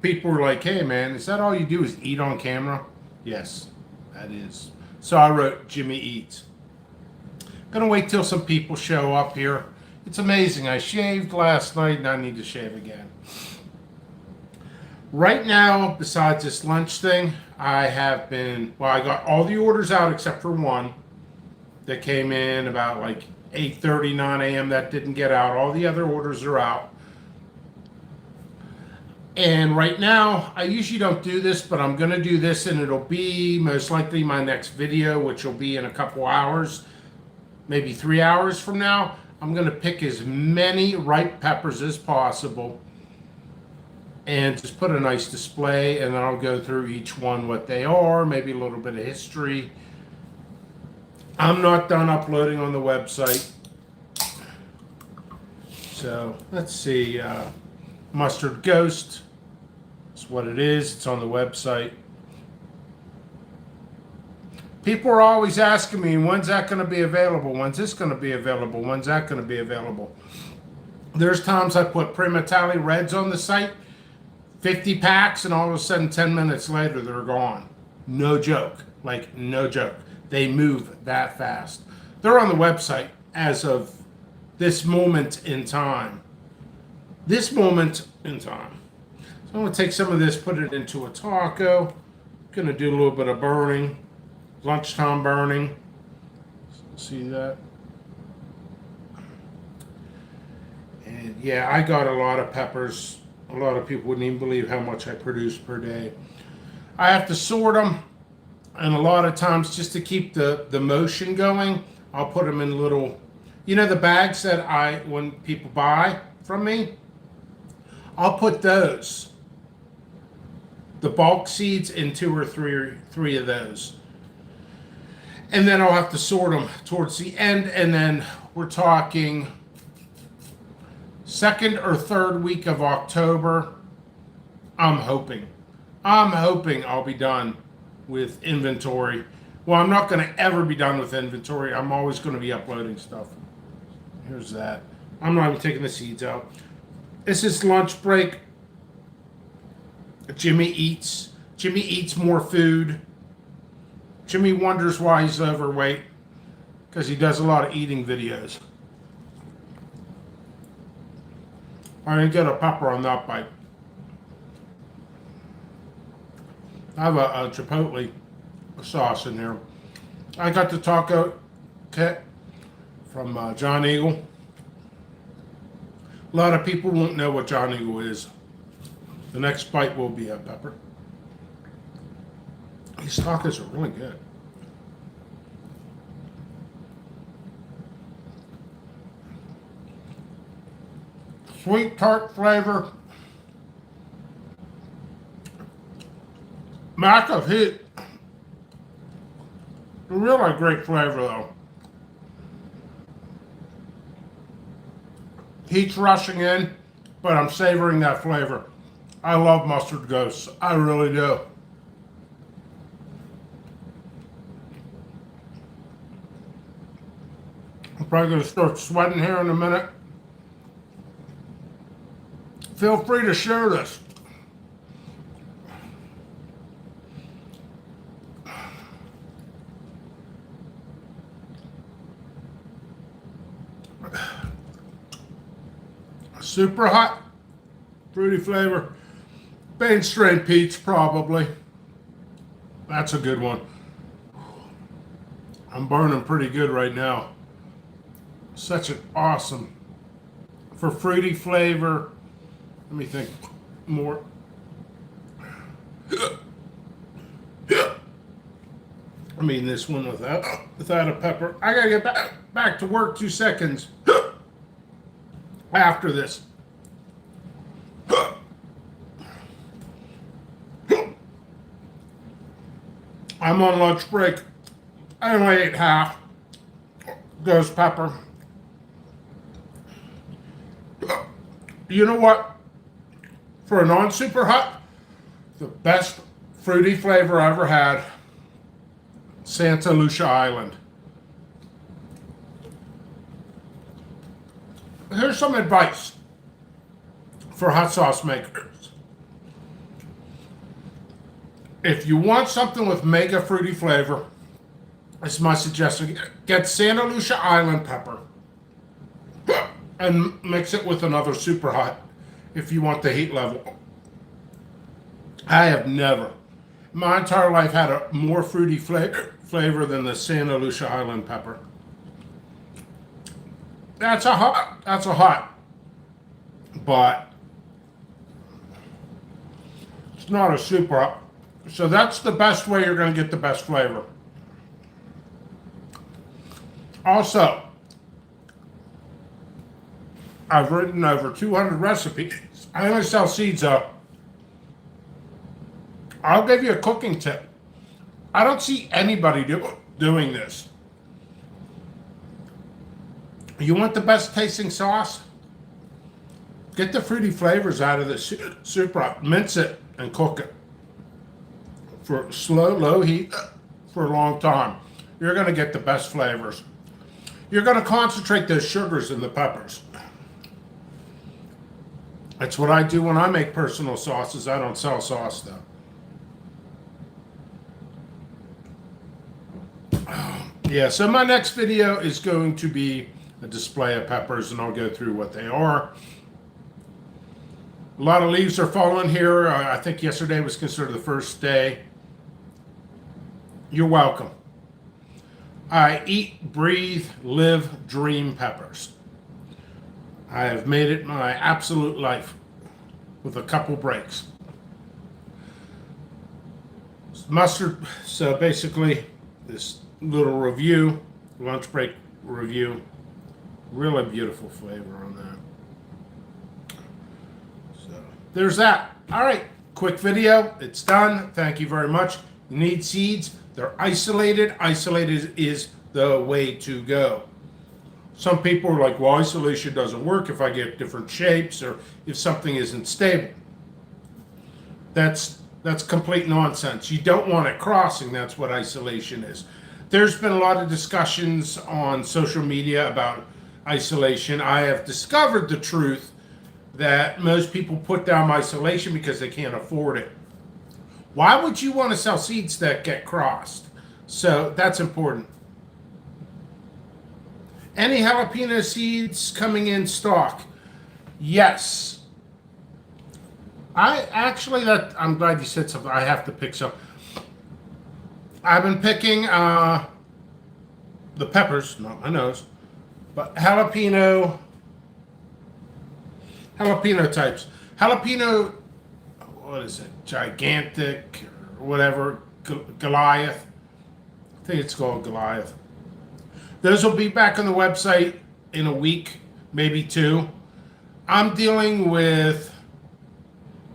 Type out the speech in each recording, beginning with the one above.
People were like, "Hey, man, is that all you do is eat on camera?" Yes, that is. So I wrote Jimmy Eats. Gonna wait till some people show up here. It's amazing. I shaved last night and I need to shave again. Right now, besides this lunch thing, I have been, well, I got all the orders out except for one that came in about like 8:30, 9 a.m. that didn't get out. All the other orders are out. And right now, I usually don't do this, but I'm going to do this, and it'll be most likely my next video, which will be in a couple hours, maybe 3 hours from now. I'm going to pick as many ripe peppers as possible and just put a nice display, and then I'll go through each one, what they are, maybe a little bit of history. I'm not done uploading on the website. So let's see. Mustard Ghost. That's what it is. It's on the website. People are always asking me, when's that going to be available? When's this going to be available? When's that going to be available? There's times I put Prima Tally Reds on the site, 50 packs, and all of a sudden 10 minutes later they're gone. No joke. Like, no joke. They move that fast. They're on the website as of this moment in time. This moment in time. So I'm going to take some of this, put it into a taco. Going to do a little bit of burning. Lunchtime burning. See that? And yeah, I got a lot of peppers. A lot of people wouldn't even believe how much I produce per day. I have to sort them. And a lot of times, just to keep the motion going, I'll put them in little, you know, the bags that when people buy from me, I'll put those, the bulk seeds, in two or three of those. And then I'll have to sort them towards the end. And then we're talking second or third week of October. I'm hoping I'll be done with inventory. Well, I'm not going to ever be done with inventory. I'm always going to be uploading stuff. Here's that. I'm not even taking the seeds out. This is lunch break. Jimmy eats. Jimmy eats more food. Jimmy wonders why he's overweight, because he does a lot of eating videos. I didn't get a pepper on that bite. I have a chipotle sauce in there. I got the taco kit from John Eagle. A lot of people won't know what John Eagle is. The next bite will be a pepper. These tacos are really good. Sweet tart flavor. Mac of heat. Really great flavor though. Heat's rushing in, but I'm savoring that flavor. I love Mustard Ghosts. I really do. I'm probably going to start sweating here in a minute. Feel free to share this. Super hot, fruity flavor. Bain strain peach, probably. That's a good one. I'm burning pretty good right now. Such an awesome, for fruity flavor. Let me think more. I mean, this one without a pepper. I gotta get back to work 2 seconds after this. I'm on lunch break. I only ate half. Ghost pepper. You know what? For a non-super hot, the best fruity flavor I ever had, Santa Lucia Island. Here's some advice for hot sauce makers. If you want something with mega fruity flavor, it's my suggestion. Get Santa Lucia Island pepper and mix it with another super hot if you want the heat level. I have never, my entire life, had a more fruity flavor than the Santa Lucia Island pepper. That's a hot, but it's not a super hot. So that's the best way you're going to get the best flavor. Also, I've written over 200 recipes. I only sell seeds though. I'll give you a cooking tip. I don't see anybody doing this. You want the best tasting sauce? Get the fruity flavors out of the super, mince it and cook it for slow, low heat for a long time. You're going to get the best flavors. You're going to concentrate those sugars in the peppers. That's what I do when I make personal sauces. I don't sell sauce though. Yeah, so my next video is going to be a display of peppers, and I'll go through what they are. A lot of leaves are falling here. I think yesterday was considered the first day. You're welcome. I eat, breathe, live, dream peppers. I have made it my absolute life with a couple breaks. Mustard, so basically this little review, lunch break review, really beautiful flavor on that. So there's that. All right, quick video, it's done. Thank you very much. You need seeds, they're isolated. Isolated is the way to go. Some people are like, well, isolation doesn't work if I get different shapes or if something isn't stable. That's complete nonsense. You don't want it crossing. That's what isolation is. There's been a lot of discussions on social media about isolation. I have discovered the truth that most people put down isolation because they can't afford it. Why would you want to sell seeds that get crossed? So that's important. Any jalapeno seeds coming in stock? Yes. I'm glad you said something. I have to pick some. I've been picking the peppers, not my nose, but jalapeno types. Jalapeno, what is it? Gigantic or whatever, Goliath. I think it's called Goliath. Those will be back on the website in a week, maybe two. I'm dealing with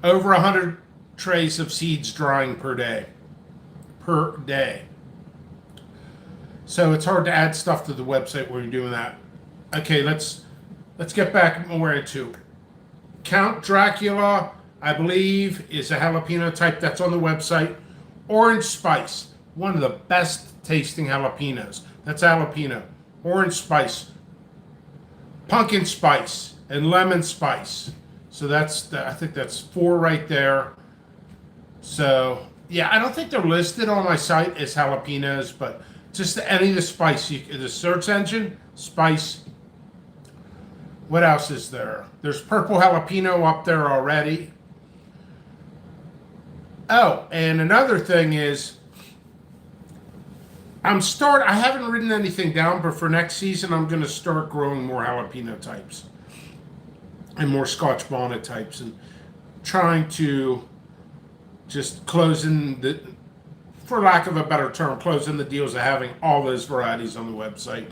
over 100 trays of seeds drying per day. So it's hard to add stuff to the website when you're doing that. Okay, let's get back more into Count Dracula. I believe is a jalapeno type that's on the website. Orange Spice, one of the best tasting jalapenos. That's jalapeno. Orange Spice, Pumpkin Spice, and Lemon Spice. So I think that's 4 right there. So yeah, I don't think they're listed on my site as jalapenos, but just any of the spice, the search engine, spice. What else is there? There's purple jalapeno up there already. Oh, and another thing is, I haven't written anything down, but for next season, I'm going to start growing more jalapeno types and more Scotch bonnet types, and trying to just for lack of a better term, closing the deals of having all those varieties on the website.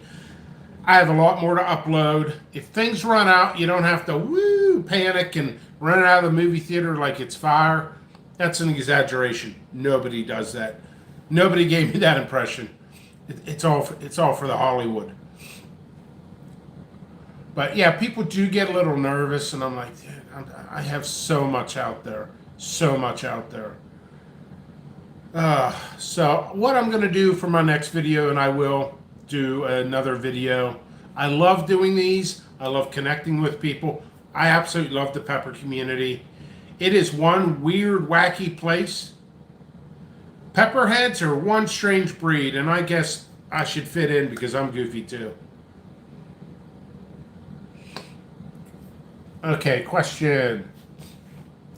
I have a lot more to upload. If things run out, you don't have to panic and run out of the movie theater like it's fire. That's an exaggeration. Nobody does that. Nobody gave me that impression. It's all for the Hollywood. But yeah, people do get a little nervous, and I'm like, I have so much out there. So much out there. So what I'm going to do for my next video, and I will do another video. I love doing these. I love connecting with people. I absolutely love the pepper community. It is one weird, wacky place, Pepperheads are one strange breed, and I guess I should fit in because I'm goofy too. Okay, question.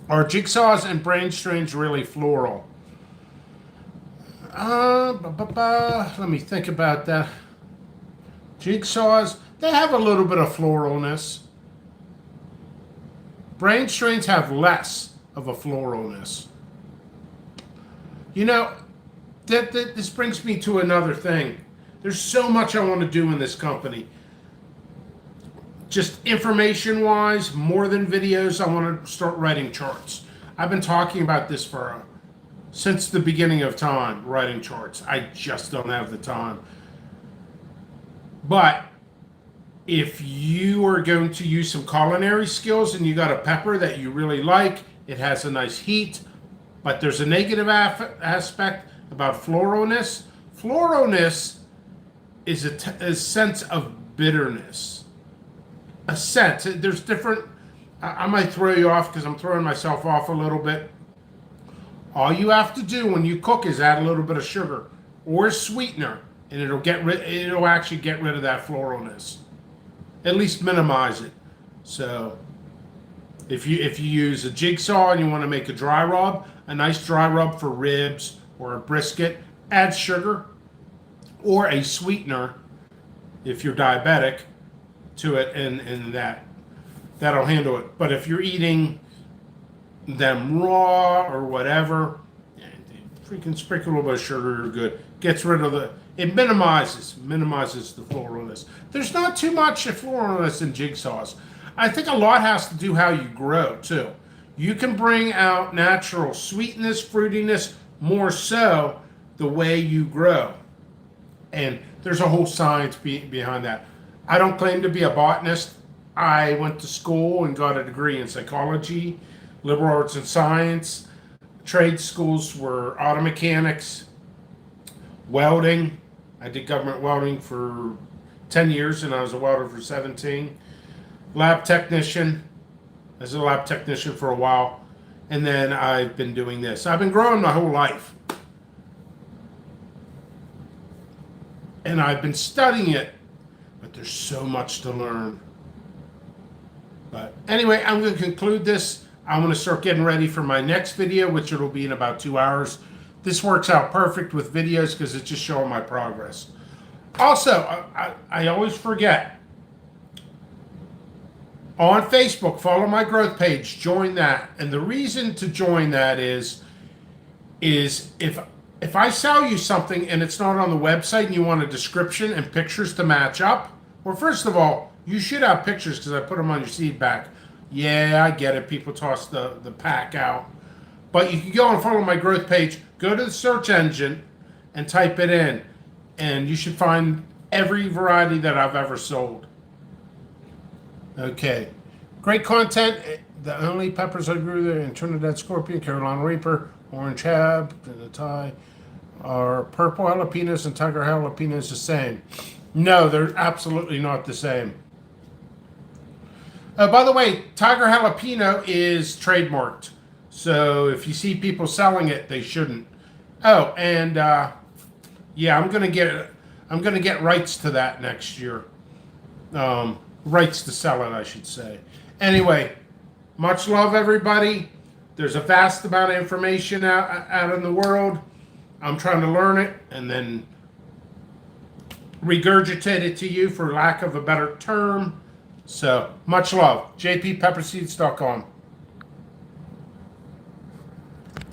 Are jigsaws and brain strings really floral? Let me think about that. Jigsaws, they have a little bit of floralness. Brain strains have less of a floralness. You know, this brings me to another thing. There's so much I want to do in this company. Just information-wise, more than videos, I want to start writing charts. I've been talking about this since the beginning of time, writing charts. I just don't have the time. But if you are going to use some culinary skills and you got a pepper that you really like, it has a nice heat, but there's a negative aspect about floralness. Floralness is a sense of bitterness. A sense. There's different. I might throw you off because I'm throwing myself off a little bit. All you have to do when you cook is add a little bit of sugar or sweetener, and it'll actually get rid of that floralness. At least minimize it. So if you use a jigsaw and you want to make a dry rub, a nice dry rub for ribs or a brisket, add sugar or a sweetener if you're diabetic to it, and that'll handle it. But if you're eating them raw or whatever, freaking sprinkle a little bit of sugar, you're good. Gets rid of it minimizes the floralness. There's not too much floralness in jigsaws. I think a lot has to do how you grow too. You can bring out natural sweetness, fruitiness, more so the way you grow. And there's a whole science behind that. I don't claim to be a botanist. I went to school and got a degree in psychology, liberal arts and science. Trade schools were auto mechanics, welding. I did government welding for 10 years and I was a welder for 17. Lab technician. I was a lab technician for a while. And then I've been doing this. I've been growing my whole life. And I've been studying it. But there's so much to learn. But anyway, I'm going to conclude this. I'm going to start getting ready for my next video, which it'll be in about 2 hours. This works out perfect with videos because it's just showing my progress. Also, I always forget. On Facebook, follow my growth page, join that. And the reason to join that is if I sell you something and it's not on the website and you want a description and pictures to match up, well, first of all, you should have pictures because I put them on your seed pack. Yeah, I get it. People toss the pack out. But you can go and follow my growth page. Go to the search engine and type it in. And you should find every variety that I've ever sold. Okay. Great content. The only peppers I grew there in Trinidad Scorpion, Carolina Reaper, Orange Hab, and the Thai are purple jalapenos and tiger jalapenos the same. No, they're absolutely not the same. By the way, tiger jalapeno is trademarked. So if you see people selling it, they shouldn't. Oh, and yeah, I'm gonna get rights to that next year. Rights to sell it, I should say. Anyway, much love, everybody. There's a vast amount of information out in the world. I'm trying to learn it and then regurgitate it to you, for lack of a better term. So much love. jppepperseeds.com.